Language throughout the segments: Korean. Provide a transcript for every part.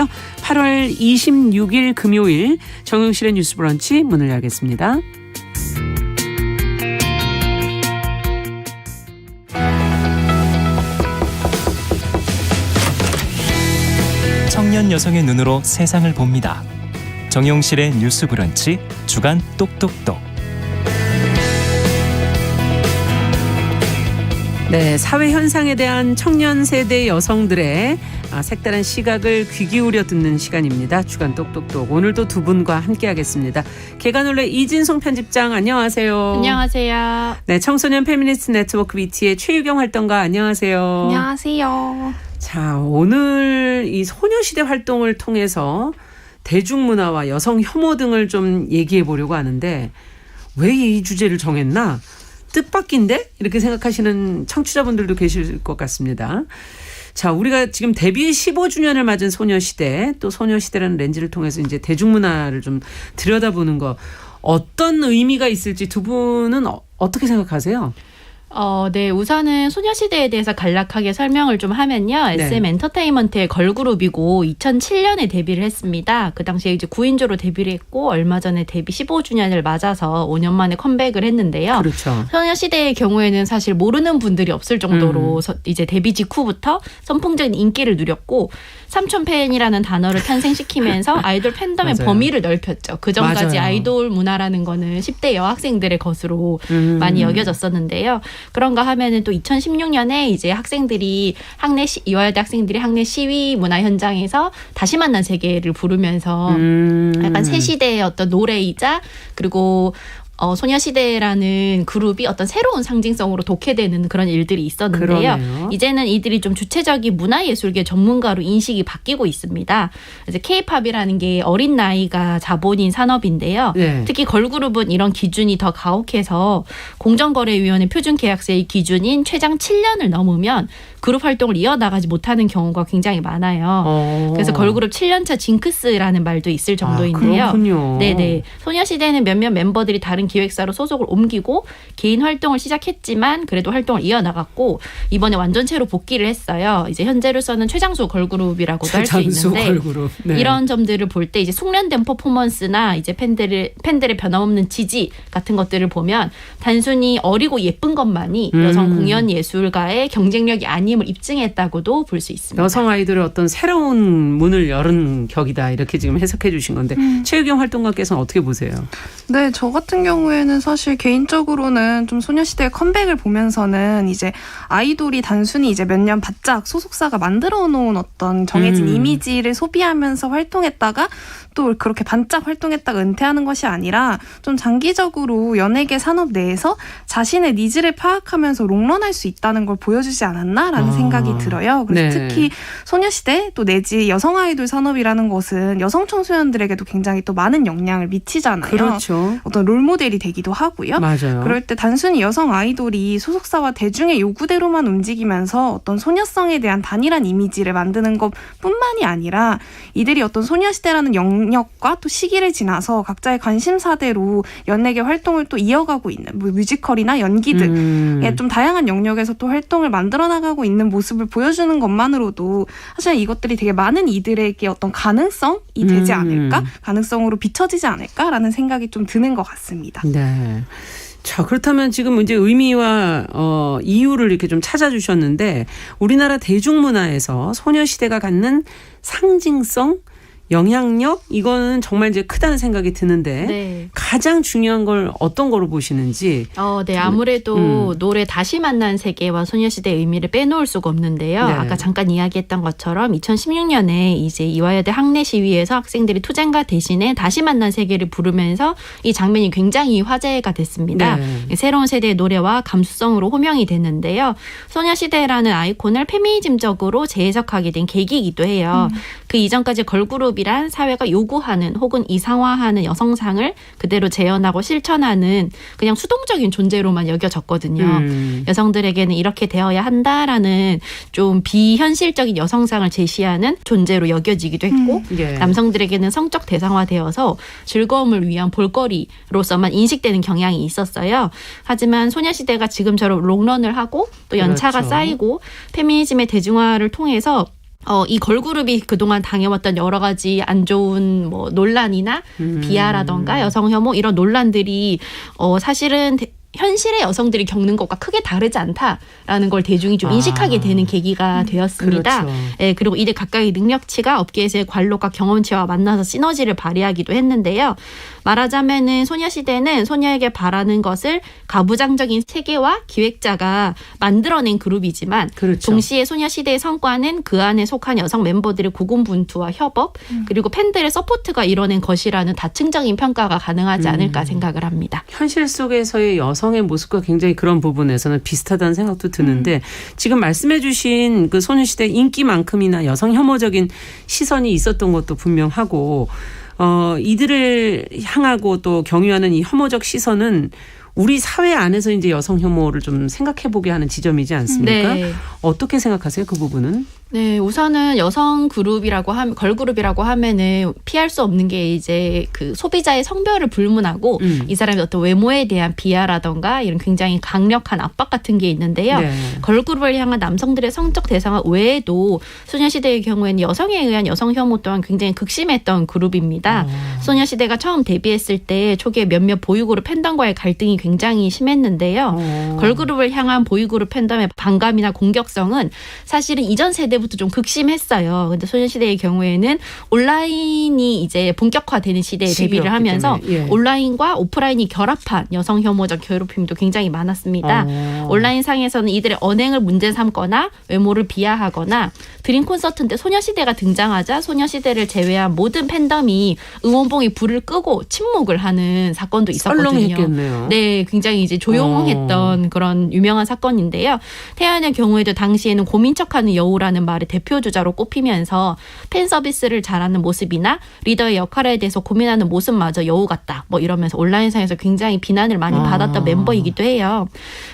8월 26일 금요일 정용실의 뉴스 브런치 문을 열겠습니다. 청년 여성의 눈으로 세상을 봅니다. 정용실의 뉴스 브런치 주간 똑똑똑. 네, 사회 현상에 대한 청년 세대 여성들의 색다른 시각을 귀 기울여 듣는 시간입니다. 주간 똑똑똑. 오늘도 두 분과 함께하겠습니다. 개관올레 이진송 편집장 안녕하세요. 안녕하세요. 네, 청소년 페미니스트 네트워크 BT의 최유경 활동가 안녕하세요. 안녕하세요. 자, 오늘 이 소녀시대 활동을 통해서 대중문화와 여성 혐오 등을 좀 얘기해 보려고 하는데 왜 이 주제를 정했나? 뜻밖인데? 이렇게 생각하시는 청취자분들도 계실 것 같습니다. 자, 우리가 지금 데뷔 15주년을 맞은 소녀시대, 또 소녀시대라는 렌즈를 통해서 이제 대중문화를 좀 들여다보는 거 어떤 의미가 있을지 두 분은 어떻게 생각하세요? 네, 우선은 소녀시대에 대해서 간략하게 설명을 좀 하면요. 네. SM 엔터테인먼트의 걸그룹이고 2007년에 데뷔를 했습니다. 그 당시에 이제 9인조로 데뷔를 했고 얼마 전에 데뷔 15주년을 맞아서 5년 만에 컴백을 했는데요. 그렇죠. 소녀시대의 경우에는 사실 모르는 분들이 없을 정도로 이제 데뷔 직후부터 선풍적인 인기를 누렸고 삼촌팬이라는 단어를 탄생시키면서 아이돌 팬덤의 맞아요. 범위를 넓혔죠. 그 전까지 맞아요. 아이돌 문화라는 거는 10대 여학생들의 것으로 많이 여겨졌었는데요. 그런가 하면은 또 2016년에 이제 학생들이 이화여대 학생들이 학내 시위 문화 현장에서 다시 만난 세계를 부르면서 약간 새 시대의 어떤 노래이자 그리고 소녀시대라는 그룹이 어떤 새로운 상징성으로 독해되는 그런 일들이 있었는데요. 그러네요. 이제는 이들이 좀 주체적인 문화예술계 전문가로 인식이 바뀌고 있습니다. 이제 K-팝이라는 게 어린 나이가 자본인 산업인데요. 네. 특히 걸그룹은 이런 기준이 더 가혹해서 공정거래위원회 표준계약서의 기준인 최장 7년을 넘으면 그룹 활동을 이어나가지 못하는 경우가 굉장히 많아요. 그래서 걸그룹 7년차 징크스라는 말도 있을 정도인데요. 그렇군요. 네네. 소녀시대는 몇몇 멤버들이 다른 기획사로 소속을 옮기고 개인 활동을 시작했지만 그래도 활동을 이어나갔고 이번에 완전체로 복귀를 했어요. 이제 현재로서는 최장수 걸그룹이라고도 할 수 있는데 걸그룹. 네. 이런 점들을 볼 때 이제 숙련된 퍼포먼스나 이제 팬들의 변함없는 지지 같은 것들을 보면 단순히 어리고 예쁜 것만이 여성 공연 예술가의 경쟁력이 아님을 입증했다고도 볼 수 있습니다. 여성 아이돌의 어떤 새로운 문을 열은 격이다 이렇게 지금 해석해 주신 건데 최유경 활동가께서는 어떻게 보세요? 네, 저 같은 경우에는 사실 개인적으로는 좀 소녀시대의 컴백을 보면서는 이제 아이돌이 단순히 이제 몇 년 바짝 소속사가 만들어 놓은 어떤 정해진 이미지를 소비하면서 활동했다가 또 그렇게 반짝 활동했다가 은퇴하는 것이 아니라 좀 장기적으로 연예계 산업 내에서 자신의 니즈를 파악하면서 롱런할 수 있다는 걸 보여주지 않았나라는 생각이 들어요. 그래서 네. 특히 소녀시대 또 내지 여성 아이돌 산업이라는 것은 여성 청소년들에게도 굉장히 또 많은 영향을 미치잖아요. 그렇죠. 어떤 롤모델이 되기도 하고요. 맞아요. 그럴 때 단순히 여성 아이돌이 소속사와 대중의 요구대로만 움직이면서 어떤 소녀성에 대한 단일한 이미지를 만드는 것뿐만이 아니라 이들이 어떤 소녀시대라는 영역과 또 시기를 지나서 각자의 관심사대로 연예계 활동을 또 이어가고 있는 뭐 뮤지컬이나 연기 등의 좀 다양한 영역에서 또 활동을 만들어 나가고 있는 모습을 보여주는 것만으로도 사실 이것들이 되게 많은 이들에게 어떤 가능성이 되지 않을까? 가능성으로 비춰지지 않을까라는 생각이 좀 드는 것 같습니다. 네. 자, 그렇다면 지금 이제 의미와 이유를 이렇게 좀 찾아주셨는데 우리나라 대중문화에서 소녀시대가 갖는 상징성, 영향력 이거는 정말 이제 크다는 생각이 드는데 네. 가장 중요한 걸 어떤 거로 보시는지. 네, 아무래도 노래 다시 만난 세계와 소녀시대의 의미를 빼놓을 수가 없는데요. 네. 아까 잠깐 이야기했던 것처럼 2016년에 이제 이화여대 학내 시위에서 학생들이 투쟁가 대신에 다시 만난 세계를 부르면서 이 장면이 굉장히 화제가 됐습니다. 네. 새로운 세대의 노래와 감수성으로 호명이 됐는데요. 소녀시대라는 아이콘을 페미니즘적으로 재해석하게 된 계기이기도 해요. 그 이전까지 걸그룹이란 사회가 요구하는 혹은 이상화하는 여성상을 그대로 재현하고 실천하는 그냥 수동적인 존재로만 여겨졌거든요. 여성들에게는 이렇게 되어야 한다라는 좀 비현실적인 여성상을 제시하는 존재로 여겨지기도 했고 예. 남성들에게는 성적 대상화되어서 즐거움을 위한 볼거리로서만 인식되는 경향이 있었어요. 하지만 소녀시대가 지금처럼 롱런을 하고 또 연차가 그렇죠. 쌓이고 페미니즘의 대중화를 통해서 이 걸그룹이 그동안 당해왔던 여러 가지 안 좋은 뭐 논란이나 비하라던가 여성 혐오 이런 논란들이 사실은 현실의 여성들이 겪는 것과 크게 다르지 않다라는 걸 대중이 좀 인식하게 되는 계기가 되었습니다. 그렇죠. 예, 그리고 이들 각각의 능력치가 업계에서의 관록과 경험치와 만나서 시너지를 발휘하기도 했는데요. 말하자면은 소녀시대는 소녀에게 바라는 것을 가부장적인 세계와 기획자가 만들어낸 그룹이지만 그렇죠. 동시에 소녀시대의 성과는 그 안에 속한 여성 멤버들의 고군분투와 협업 그리고 팬들의 서포트가 이뤄낸 것이라는 다층적인 평가가 가능하지 않을까 생각을 합니다. 현실 속에서의 여성의 모습과 굉장히 그런 부분에서는 비슷하다는 생각도 드는데 지금 말씀해 주신 그 소녀시대 인기만큼이나 여성 혐오적인 시선이 있었던 것도 분명하고 이들을 향하고 또 경유하는 이 혐오적 시선은 우리 사회 안에서 이제 여성 혐오를 좀 생각해 보게 하는 지점이지 않습니까? 네. 어떻게 생각하세요? 그 부분은? 네, 우선은 여성 그룹이라고 걸그룹이라고 하면은 피할 수 없는 게 이제 그 소비자의 성별을 불문하고 이 사람의 어떤 외모에 대한 비하라던가 이런 굉장히 강력한 압박 같은 게 있는데요. 네. 걸그룹을 향한 남성들의 성적 대상화 외에도 소녀시대의 경우에는 여성에 의한 여성 혐오 또한 굉장히 극심했던 그룹입니다. 소녀시대가 처음 데뷔했을 때 초기에 몇몇 보이그룹 팬덤과의 갈등이 굉장히 심했는데요. 걸그룹을 향한 보이그룹 팬덤의 반감이나 공격성은 사실은 이전 세대부터 좀 극심했어요. 근데 소녀시대의 경우에는 온라인이 이제 본격화되는 시대에 데뷔를 하면서 예. 온라인과 오프라인이 결합한 여성 혐오적 괴롭힘도 굉장히 많았습니다. 온라인상에서는 이들의 언행을 문제 삼거나 외모를 비하하거나 드림 콘서트인데 소녀시대가 등장하자 소녀시대를 제외한 모든 팬덤이 응원봉에 불을 끄고 침묵을 하는 사건도 있었거든요. 썰렁했겠네요. 네, 굉장히 이제 조용했던 그런 유명한 사건인데요. 태연의 경우에도 당시에는 고민 척하는 여우라는 말의 대표 주자로 꼽히면서 팬 서비스를 잘하는 모습이나 리더의 역할에 대해서 고민하는 모습마저 여우 같다. 뭐 이러면서 온라인상에서 굉장히 비난을 많이 받았던 멤버이기도 해요.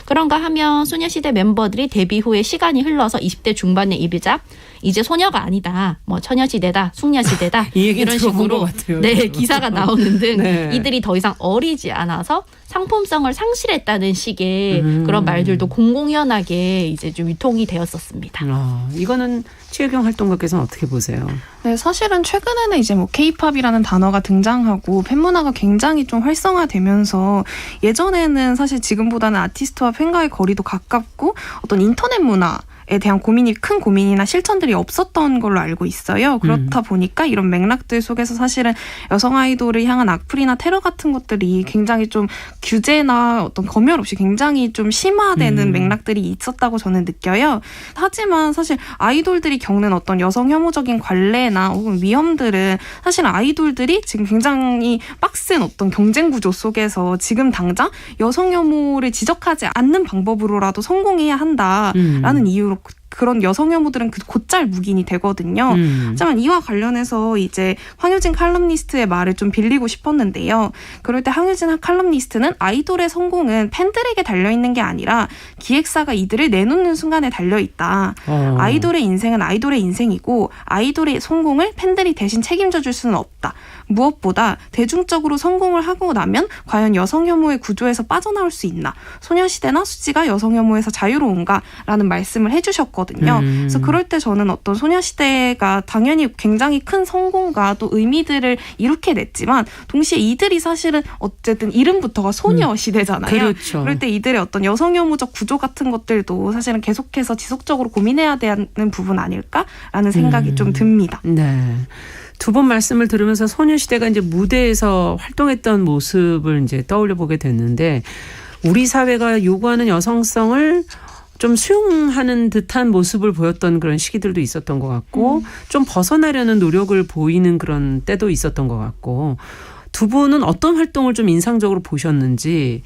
그런가 하면 소녀시대 멤버들이 데뷔 후에 시간이 흘러서 20대 중반에 입이자 이제 소녀가 아니다. 뭐 처녀시대다, 숙녀시대다 이 얘기 이런 들어본 식으로 것 같아요. 네, 기사가 나오는 등 네. 이들이 더 이상 어리지 않아서 상품성을 상실했다는 식의 그런 말들도 공공연하게 이제 좀 유통이 되었었습니다. 이거는 최혜경 활동가께서는 어떻게 보세요? 네, 사실은 최근에는 이제 뭐 K-팝이라는 단어가 등장하고 팬문화가 굉장히 좀 활성화되면서 예전에는 사실 지금보다는 아티스트와 팬과의 거리도 가깝고 어떤 인터넷 문화에 대한 큰 고민이나 실천들이 없었던 걸로 알고 있어요. 그렇다 보니까 이런 맥락들 속에서 사실은 여성 아이돌을 향한 악플이나 테러 같은 것들이 굉장히 좀 규제나 어떤 검열 없이 굉장히 좀 심화되는 맥락들이 있었다고 저는 느껴요. 하지만 사실 아이돌들이 겪는 어떤 여성 혐오적인 관례나 혹은 위험들은 사실 아이돌들이 지금 굉장히 빡센 어떤 경쟁 구조 속에서 지금 당장 여성 혐오를 지적하지 않는 방법으로라도 성공해야 한다라는 이유로 그런 여성 혐오들은 곧잘 묵인이 되거든요. 하지만 이와 관련해서 이제 황효진 칼럼니스트의 말을 좀 빌리고 싶었는데요. 그럴 때 황효진 칼럼니스트는 아이돌의 성공은 팬들에게 달려있는 게 아니라 기획사가 이들을 내놓는 순간에 달려있다. 아이돌의 인생은 아이돌의 인생이고 아이돌의 성공을 팬들이 대신 책임져 줄 수는 없다. 무엇보다 대중적으로 성공을 하고 나면 과연 여성 혐오의 구조에서 빠져나올 수 있나? 소녀시대나 수지가 여성 혐오에서 자유로운가? 라는 말씀을 해주셨거든요. 그래서 그럴 때 저는 어떤 소녀시대가 당연히 굉장히 큰 성공과 또 의미들을 이룩해 냈지만 동시에 이들이 사실은 어쨌든 이름부터가 소녀시대잖아요. 그렇죠. 그럴 때 이들의 어떤 여성 혐오적 구조 같은 것들도 사실은 계속해서 지속적으로 고민해야 되는 부분 아닐까라는 생각이 좀 듭니다. 네. 두 번 말씀을 들으면서 소녀시대가 이제 무대에서 활동했던 모습을 이제 떠올려 보게 됐는데 우리 사회가 요구하는 여성성을 좀 수용하는 듯한 모습을 보였던 그런 시기들도 있었던 것 같고 좀 벗어나려는 노력을 보이는 그런 때도 있었던 것 같고 두 분은 어떤 활동을 좀 인상적으로 보셨는지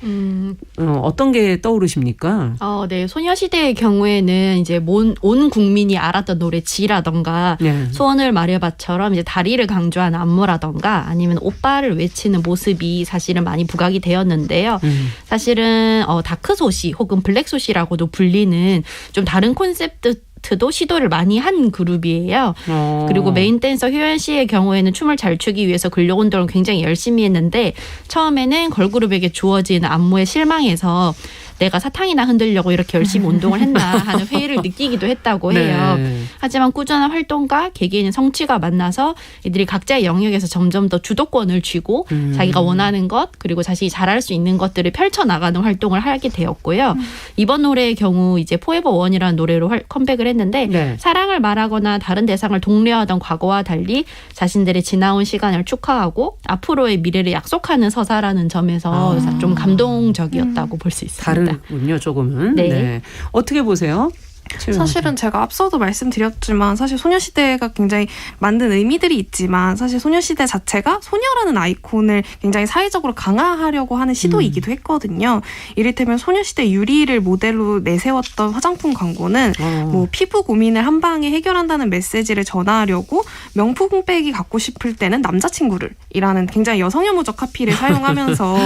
어떤 게 떠오르십니까? 네. 소녀시대의 경우에는 이제 온 국민이 알았던 노래 지라던가 네. 소원을 말해봐처럼 이제 다리를 강조한 안무라던가 아니면 오빠를 외치는 모습이 사실은 많이 부각이 되었는데요. 사실은 다크소시 혹은 블랙소시라고도 불리는 좀 다른 콘셉트도 시도를 많이 한 그룹이에요. 그리고 메인 댄서 효연 씨의 경우에는 춤을 잘 추기 위해서 근력 운동을 굉장히 열심히 했는데 처음에는 걸그룹에게 주어진 안무에 실망해서 내가 사탕이나 흔들려고 이렇게 열심히 운동을 했나 하는 회의를 느끼기도 했다고 해요. 네. 하지만 꾸준한 활동과 개개인의 성취가 만나서 이들이 각자의 영역에서 점점 더 주도권을 쥐고 자기가 원하는 것 그리고 자신이 잘할 수 있는 것들을 펼쳐나가는 활동을 하게 되었고요. 이번 노래의 경우 이제 포에버 원이라는 노래로 컴백을 했는데 네. 사랑을 말하거나 다른 대상을 독려하던 과거와 달리 자신들의 지나온 시간을 축하하고 앞으로의 미래를 약속하는 서사라는 점에서 좀 감동적이었다고 볼 수 있습니다. 다르군요, 조금은. 네. 어떻게 보세요? 사실은 제가 앞서도 말씀드렸지만 사실 소녀시대가 굉장히 만든 의미들이 있지만 사실 소녀시대 자체가 소녀라는 아이콘을 굉장히 사회적으로 강화하려고 하는 시도이기도 했거든요. 이를테면 소녀시대 유리를 모델로 내세웠던 화장품 광고는 뭐 피부 고민을 한 방에 해결한다는 메시지를 전하려고 명품백이 갖고 싶을 때는 남자친구를 이라는 굉장히 여성혐오적 카피를 사용하면서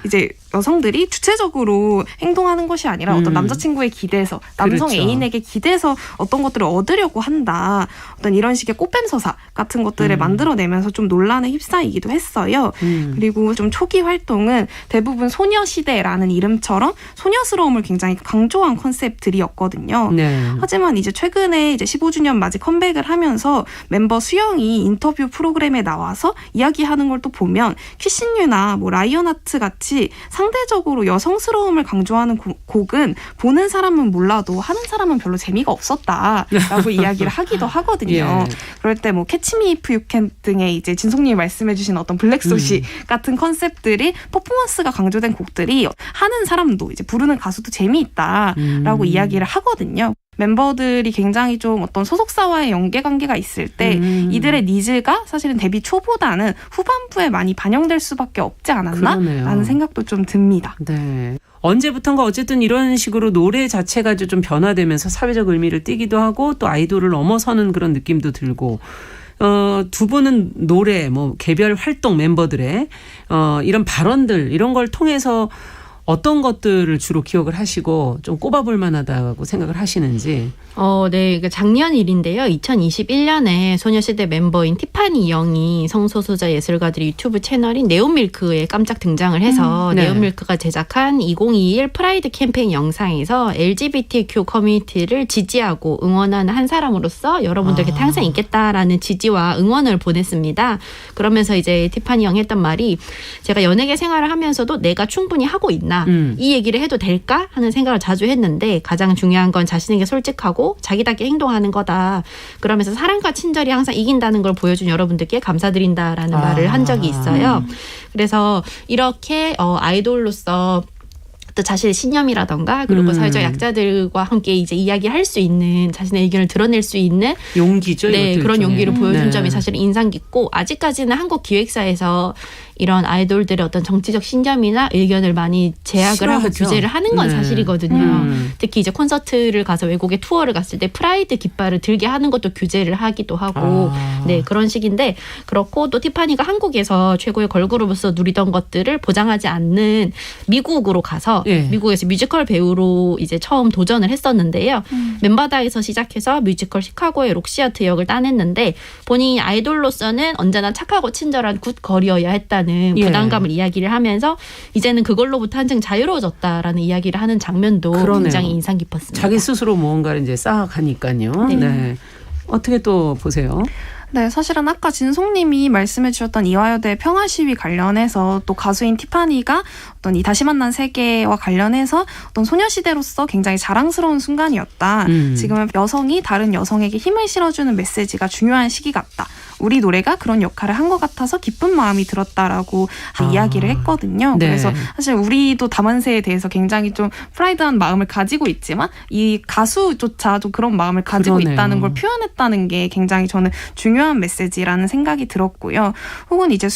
이제 여성들이 주체적으로 행동하는 것이 아니라 어떤 남자친구에 기대서 남성 그렇죠. 애인에게 기대서 어떤 것들을 얻으려고 한다. 어떤 이런 식의 꽃뱀 서사 같은 것들을 만들어내면서 좀 논란에 휩싸이기도 했어요. 그리고 좀 초기 활동은 대부분 소녀시대라는 이름처럼 소녀스러움을 굉장히 강조한 컨셉들이었거든요. 네. 하지만 이제 최근에 이제 15주년 맞이 컴백을 하면서 멤버 수영이 인터뷰 프로그램에 나와서 이야기하는 걸 또 보면 키신유나 뭐 라이언하트 같이 상대적으로 여성스러움을 강조하는 곡은 보는 사람은 몰라도 하는 사람은 별로 재미가 없었다라고 이야기를 하기도 하거든요. 예. 그럴 때 뭐 캐치미 이프 유캔 등의 이제 진송님이 말씀해주신 어떤 블랙소시 같은 컨셉들이 퍼포먼스가 강조된 곡들이 하는 사람도 이제 부르는 가수도 재미있다라고 이야기를 하거든요. 멤버들이 굉장히 좀 어떤 소속사와의 연계관계가 있을 때 이들의 니즈가 사실은 데뷔 초보다는 후반부에 많이 반영될 수밖에 없지 않았나? 그러네요. 라는 생각도 좀 듭니다. 네. 언제부턴가 어쨌든 이런 식으로 노래 자체가 좀 변화되면서 사회적 의미를 띠기도 하고 또 아이돌을 넘어서는 그런 느낌도 들고 두 분은 노래, 뭐 개별 활동 멤버들의 이런 발언들 이런 걸 통해서 어떤 것들을 주로 기억을 하시고 좀 꼽아볼 만하다고 생각을 하시는지. 네. 작년 일인데요. 2021년에 소녀시대 멤버인 티파니 영이 성소수자 예술가들의 유튜브 채널인 네온밀크에 깜짝 등장을 해서 네. 네온밀크가 제작한 2021 프라이드 캠페인 영상에서 LGBTQ 커뮤니티를 지지하고 응원하는 한 사람으로서 여러분들께 항상 있겠다라는 지지와 응원을 보냈습니다. 그러면서 이제 티파니 영이 했던 말이 제가 연예계 생활을 하면서도 내가 충분히 하고 있나 이 얘기를 해도 될까 하는 생각을 자주 했는데 가장 중요한 건 자신에게 솔직하고 자기답게 행동하는 거다. 그러면서 사랑과 친절이 항상 이긴다는 걸 보여준 여러분들께 감사드린다라는 말을 한 적이 있어요. 그래서 이렇게 아이돌로서 또 자신의 신념이라던가 그리고 사회적 약자들과 함께 이제 이야기할 수 있는 자신의 의견을 드러낼 수 있는 용기죠. 네, 이것도 그런 일종의. 용기를 보여준 네. 점이 사실 인상 깊고 아직까지는 한국 기획사에서 이런 아이돌들의 어떤 정치적 신념이나 의견을 많이 제약을 하고 싫어하죠. 규제를 하는 건 네. 사실이거든요. 특히 이제 콘서트를 가서 외국에 투어를 갔을 때 프라이드 깃발을 들게 하는 것도 규제를 하기도 하고 네, 그런 식인데 그렇고 또 티파니가 한국에서 최고의 걸그룹으로서 누리던 것들을 보장하지 않는 미국으로 가서 예. 미국에서 뮤지컬 배우로 이제 처음 도전을 했었는데요. 맨바다에서 시작해서 뮤지컬 시카고의 록시아트 역을 따냈는데 본인이 아이돌로서는 언제나 착하고 친절한 굿걸이어야 했다는 예. 부담감을 이야기를 하면서 이제는 그걸로부터 한층 자유로워졌다라는 이야기를 하는 장면도 그러네요. 굉장히 인상 깊었습니다. 자기 스스로 무언가를 이제 쌓아가니까요. 네. 네. 어떻게 또 보세요? 네, 사실은 아까 진송님이 말씀해 주셨던 이화여대 평화 시위 관련해서 또 가수인 티파니가 어떤 이 다시 만난 세계와 관련해서 어떤 소녀시대로서 굉장히 자랑스러운 순간이었다. 지금은 여성이 다른 여성에게 힘을 실어주는 메시지가 중요한 시기 같다. 우리 노래가 그런 역할을 한 것 같아서 기쁜 마음이 들었다라고 이야기를 했거든요. 네. 그래서 사실 우리도 다만세에 대해서 굉장히 좀 프라이드한 마음을 가지고 있지만 이 가수조차 좀 그런 마음을 가지고 그러네요. 있다는 걸 표현했다는 게 굉장히 저는 중요한 메시지라는 생각이 들었고요. 혹은 이제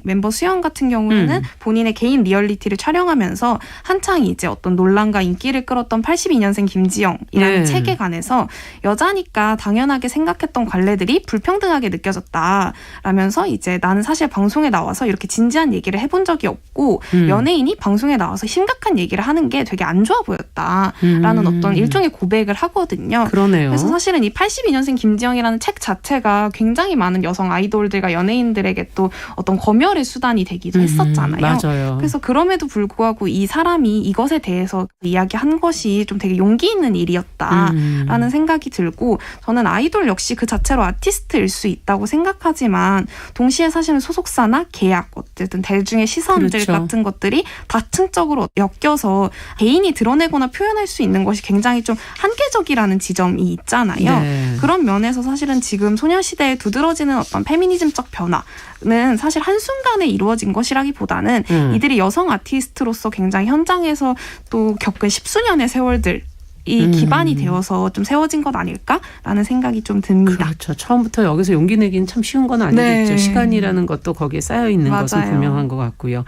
멤버 수영 같은 경우에는 본인의 개인 리얼리티를 촬영하면서 한창 이제 어떤 논란과 인기를 끌었던 82년생 김지영이라는 네. 책에 관해서 여자니까 당연하게 생각했던 관례들이 불평등하게 느껴졌다. 보였다라면서 이제 나는 사실 방송에 나와서 이렇게 진지한 얘기를 해본 적이 없고 연예인이 방송에 나와서 심각한 얘기를 하는 게 되게 안 좋아 보였다라는 어떤 일종의 고백을 하거든요. 그러네요. 그래서 사실은 이 82년생 김지영이라는 책 자체가 굉장히 많은 여성 아이돌들과 연예인들에게 또 어떤 검열의 수단이 되기도 했었잖아요. 맞아요. 그래서 그럼에도 불구하고 이 사람이 이것에 대해서 이야기한 것이 좀 되게 용기 있는 일이었다라는 생각이 들고 저는 아이돌 역시 그 자체로 아티스트일 수 있다고 생각하지만 동시에 사실은 소속사나 계약 어쨌든 대중의 시선들 그렇죠. 같은 것들이 다층적으로 엮여서 개인이 드러내거나 표현할 수 있는 것이 굉장히 좀 한계적이라는 지점이 있잖아요. 네. 그런 면에서 사실은 지금 소녀시대에 두드러지는 어떤 페미니즘적 변화는 사실 한순간에 이루어진 것이라기보다는 이들이 여성 아티스트로서 굉장히 현장에서 또 겪은 십수년의 세월들 이 기반이 되어서 좀 세워진 것 아닐까라는 생각이 좀 듭니다. 그렇죠. 처음부터 여기서 용기 내기는 참 쉬운 건 아니겠죠. 네. 시간이라는 것도 거기에 쌓여 있는 것은 맞아요. 분명한 것 같고요.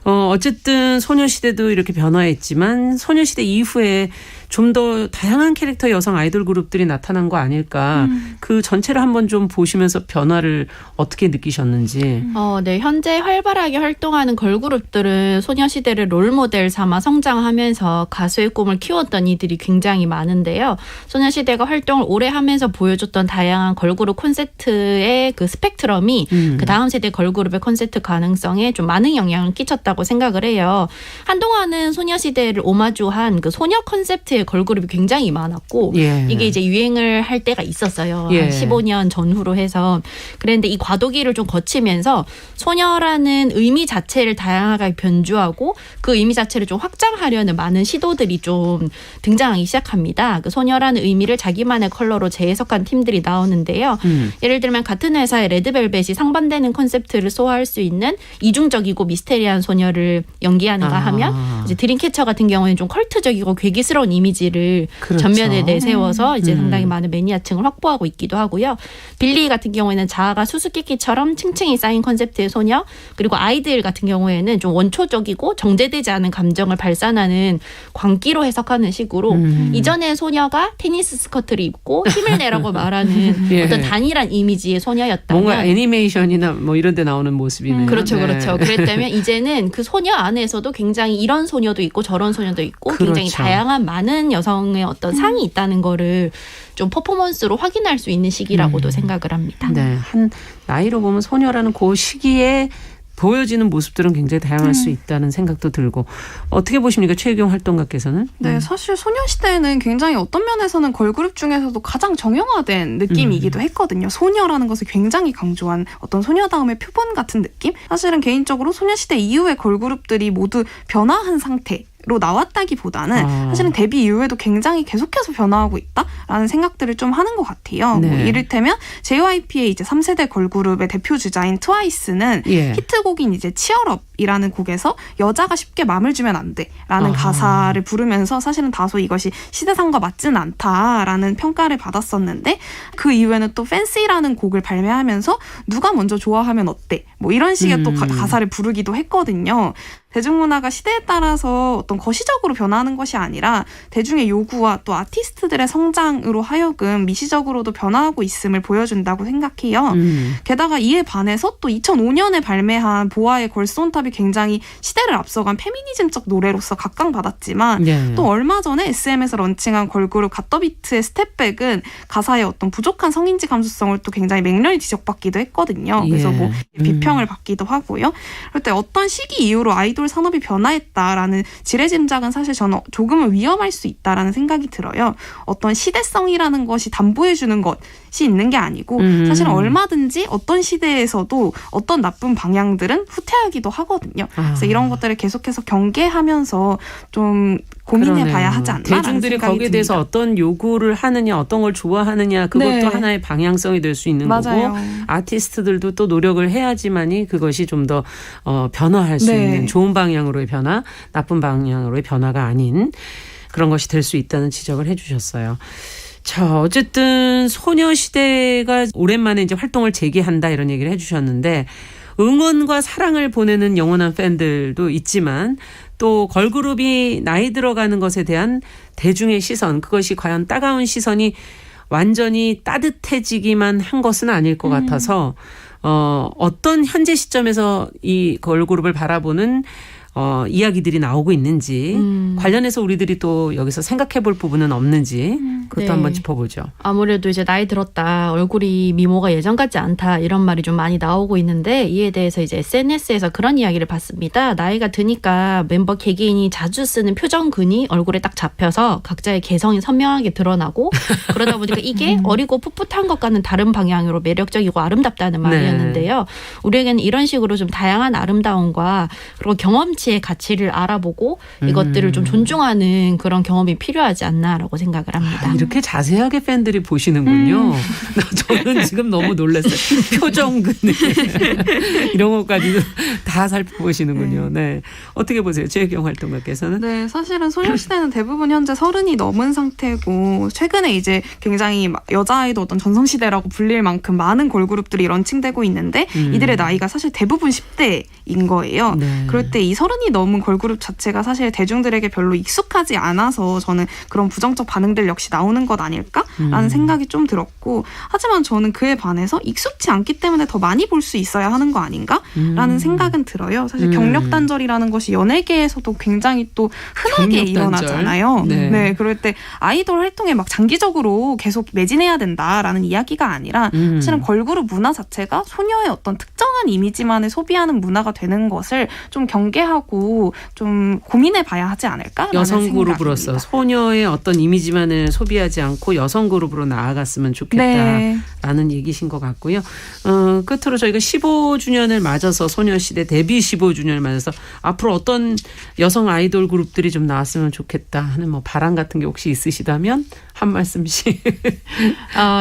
어쨌든 소녀시대도 이렇게 변화했지만 소녀시대 이후에 좀 더 다양한 캐릭터의 여성 아이돌 그룹들이 나타난 거 아닐까. 그 전체를 한번 좀 보시면서 변화를 어떻게 느끼셨는지. 네. 현재 활발하게 활동하는 걸그룹들은 소녀시대를 롤모델 삼아 성장하면서 가수의 꿈을 키웠던 이들이 굉장히 많은데요. 소녀시대가 활동을 오래 하면서 보여줬던 다양한 걸그룹 콘셉트의 그 스펙트럼이 그 다음 세대 걸그룹의 콘셉트 가능성에 좀 많은 영향을 끼쳤다고 생각을 해요. 한동안은 소녀시대를 오마주한 그 소녀 콘셉트의 걸그룹이 굉장히 많았고 예. 이게 이제 유행을 할 때가 있었어요. 예. 한 15년 전후로 해서. 그런데 이 과도기를 좀 거치면서 소녀라는 의미 자체를 다양하게 변주하고 그 의미 자체를 좀 확장하려는 많은 시도들이 좀 등장하기 시작합니다. 그 소녀라는 의미를 자기만의 컬러로 재해석한 팀들이 나오는데요. 예를 들면 같은 회사의 레드벨벳이 상반되는 콘셉트를 소화할 수 있는 이중적이고 미스테리한 소녀를 연기하는가 하면 이제 드림캐쳐 같은 경우에는 좀 컬트적이고 괴기스러운 이미지를 그렇죠. 전면에 내세워서 이제 상당히 많은 매니아층을 확보하고 있기도 하고요. 빌리 같은 경우에는 자아가 수수께끼처럼 층층이 쌓인 컨셉트의 소녀, 그리고 아이들 같은 경우에는 좀 원초적이고 정제되지 않은 감정을 발산하는 광기로 해석하는 식으로 이전의 소녀가 테니스 스커트를 입고 힘을 내라고 말하는 예. 어떤 단일한 이미지의 소녀였다면 뭔가 애니메이션이나 뭐 이런 데 나오는 모습이네요. 그렇죠, 네. 그렇죠. 그랬다면 이제는 그 소녀 안에서도 굉장히 이런 소녀도 있고 저런 소녀도 있고 굉장히 그렇죠. 다양한 많은 여성의 어떤 상이 있다는 거를 좀 퍼포먼스로 확인할 수 있는 시기라고도 생각을 합니다. 네, 한 나이로 보면 소녀라는 그 시기에 보여지는 모습들은 굉장히 다양할 수 있다는 생각도 들고 어떻게 보십니까? 최유경 활동가께서는? 네, 사실 소녀시대는 굉장히 어떤 면에서는 걸그룹 중에서도 가장 정형화된 느낌이기도 했거든요. 소녀라는 것을 굉장히 강조한 어떤 소녀다움의 표본 같은 느낌? 사실은 개인적으로 소녀시대 이후의 걸그룹들이 모두 변화한 상태 로 나왔다기보다는 사실은 데뷔 이후에도 굉장히 계속해서 변화하고 있다라는 생각들을 좀 하는 것 같아요. 네. 뭐 이를테면 JYP의 이제 3세대 걸그룹의 대표 주자인 트와이스는 예. 히트곡인 이제 치얼업이라는 곡에서 여자가 쉽게 맘을 주면 안 돼라는 가사를 부르면서 사실은 다소 이것이 시대상과 맞지는 않다라는 평가를 받았었는데 그 이후에는 또 팬시라는 곡을 발매하면서 누가 먼저 좋아하면 어때? 뭐 이런 식의 또 가사를 부르기도 했거든요. 대중문화가 시대에 따라서 어떤 거시적으로 변하는 것이 아니라 대중의 요구와 또 아티스트들의 성장으로 하여금 미시적으로도 변화하고 있음을 보여준다고 생각해요. 게다가 이에 반해서 또 2005년에 발매한 보아의 걸스 온 탑이 굉장히 시대를 앞서간 페미니즘적 노래로서 각광받았지만 네. 또 얼마 전에 SM에서 런칭한 걸그룹 갓더비트의 스텝백은 가사의 어떤 부족한 성인지 감수성을 또 굉장히 맹렬히 지적받기도 했거든요. 그래서 예. 뭐 비평을 받기도 하고요. 그럴 때 어떤 시기 이후로 아이돌 산업이 변화했다라는 지레짐작은 사실 저는 조금은 위험할 수 있다라는 생각이 들어요. 어떤 시대성이라는 것이 담보해주는 것이 있는 게 아니고 사실은 얼마든지 어떤 시대에서도 어떤 나쁜 방향들은 후퇴하기도 하거든요. 그래서 이런 것들을 계속해서 경계하면서 좀 고민해봐야 하지 않나. 대중들이 거기에 대해서 어떤 요구를 하느냐, 어떤 걸 좋아하느냐, 그것도 네. 하나의 방향성이 될 수 있는 맞아요. 거고 아티스트들도 또 노력을 해야지만이 그것이 좀 더 변화할 수 네. 있는 좋은 방향으로의 변화, 나쁜 방향으로의 변화가 아닌 그런 것이 될 수 있다는 지적을 해주셨어요. 자, 어쨌든 소녀시대가 오랜만에 이제 활동을 재개한다 이런 얘기를 해주셨는데 응원과 사랑을 보내는 영원한 팬들도 있지만 또 걸그룹이 나이 들어가는 것에 대한 대중의 시선, 그것이 과연 따가운 시선이 완전히 따뜻해지기만 한 것은 아닐 것 같아서 어떤 현재 시점에서 이 걸그룹을 바라보는 이야기들이 나오고 있는지 관련해서 우리들이 또 여기서 생각해 볼 부분은 없는지 그것도 네. 한번 짚어보죠. 아무래도 이제 나이 들었다, 얼굴이 미모가 예전 같지 않다 이런 말이 좀 많이 나오고 있는데 이에 대해서 이제 SNS에서 그런 이야기를 봤습니다. 나이가 드니까 멤버 개개인이 자주 쓰는 표정근이 얼굴에 딱 잡혀서 각자의 개성이 선명하게 드러나고 그러다 보니까 이게 어리고 풋풋한 것과는 다른 방향으로 매력적이고 아름답다는 말이었는데요. 우리에게는 이런 식으로 좀 다양한 아름다움과 그리고 경험치의 가치를 알아보고 이것들을 좀 존중하는 그런 경험이 필요하지 않나라고 생각을 합니다. 이렇게 자세하게 팬들이 보시는군요. 저는 지금 너무 놀랐어요. 표정근 이런 것까지도 다 살펴보시는군요. 네. 어떻게 보세요? 최혜경 활동가께서는? 네, 사실은 소녀시대는 대부분 현재 30이 넘은 상태고 최근에 이제 굉장히 여자 아이돌 어떤 전성시대라고 불릴 만큼 많은 걸그룹들이 런칭되고 있는데 이들의 나이가 사실 대부분 10대인 거예요. 네. 그럴 때 이 30이 넘은 걸그룹 자체가 사실 대중들에게 별로 익숙하지 않아서 저는 그런 부정적 반응들 역시 나오는 것 아닐까라는 생각이 좀 들었고, 하지만 저는 그에 반해서 익숙치 않기 때문에 더 많이 볼 수 있어야 하는 거 아닌가라는 생각은 들어요. 사실 경력 단절이라는 것이 연예계에서도 굉장히 또 흔하게 경력 단절? 일어나잖아요. 네. 네, 그럴 때 아이돌 활동에 막 장기적으로 계속 매진해야 된다라는 이야기가 아니라 사실은 걸그룹 문화 자체가 소녀의 어떤 특정한 이미지만을 소비하는 문화가 되는 것을 좀 경계하고 좀 고민해봐야 하지 않을까라는 여성 생각입니다. 그룹으로서 소녀의 어떤 이미지만을 소비하지 않고 여성 그룹으로 나아갔으면 좋겠다라는 네. 얘기신 것 같고요. 끝으로 저희가 15주년을 맞아서 소녀시대 데뷔 15주년을 맞아서 앞으로 어떤 여성 아이돌 그룹들이 좀 나왔으면 좋겠다 하는 뭐 바람 같은 게 혹시 있으시다면 한 말씀씩.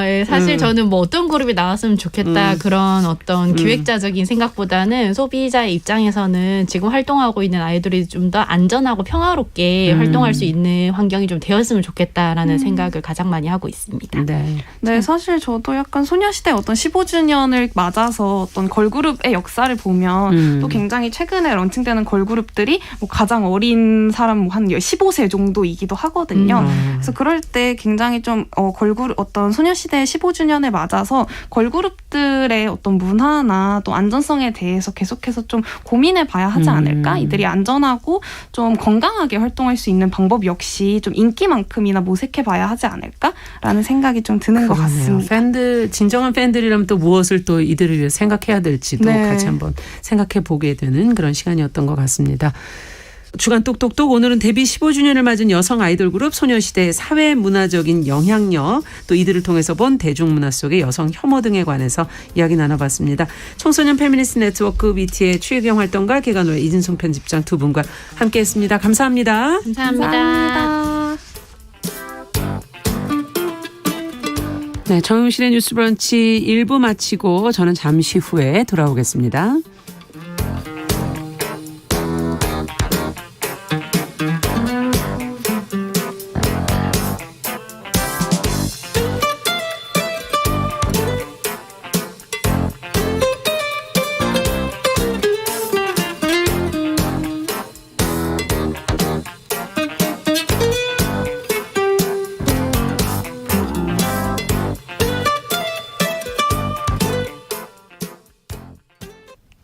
예, 사실 저는 뭐 어떤 그룹이 나왔으면 좋겠다 그런 어떤 기획자적인 생각보다는 소비자의 입장에서는 지금 활동하고 있는 아이돌이 좀 더 안전하고 평화롭게 활동할 수 있는 환경이 좀 되었으면 좋겠다라는 생각을 가장 많이 하고 있습니다. 네. 네, 사실 저도 약간 소녀시대 어떤 15주년을 맞아서 어떤 걸그룹의 역사를 보면 또 굉장히 최근에 런칭되는 걸그룹들이 뭐 가장 어린 사람 뭐 한 15세 정도이기도 하거든요. 그래서 그럴 때 굉장히 좀 걸그룹 어떤 소녀시대 15주년을 맞아서 걸그룹들의 어떤 문화나 또 안전성에 대해서 계속해서 좀 고민해 봐야 하지 않을까? 이들이 안전하고 좀 건강하게 활동할 수 있는 방법 역시 좀 인기만큼이나 모색해 봐야 하지 않을까라는 생각이 좀 드는 것 같습니다. 팬들, 진정한 팬들이라면 또 무엇을 또 이들을 위해 생각해야 될지도 네. 같이 한번 생각해 보게 되는 그런 시간이었던 것 같습니다. 주간 똑똑똑 오늘은 데뷔 15주년을 맞은 여성 아이돌 그룹 소녀시대의 사회문화적인 영향력, 또 이들을 통해서 본 대중문화 속의 여성 혐오 등에 관해서 이야기 나눠봤습니다. 청소년 페미니스트 네트워크 BT의 최혜경 활동가, 개관호의 이진송 편집장 두 분과 함께했습니다. 감사합니다. 감사합니다. 네, 정용실의 뉴스 브런치 1부 마치고 저는 잠시 후에 돌아오겠습니다.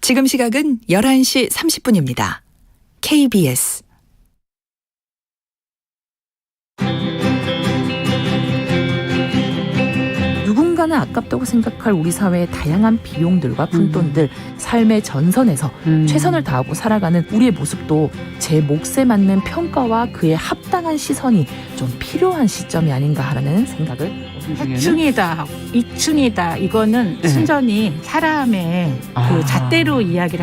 지금 시각은 11시 30분입니다. KBS 누군가는 아깝다고 생각할 우리 사회의 다양한 비용들과 푼돈들, 삶의 전선에서 최선을 다하고 살아가는 우리의 모습도 제 몫에 맞는 평가와 그에 합당한 시선이 좀 필요한 시점이 아닌가 하는 생각을 하층이다, 이층이다 이거는 네. 순전히 사람의 그 잣대로 이야기를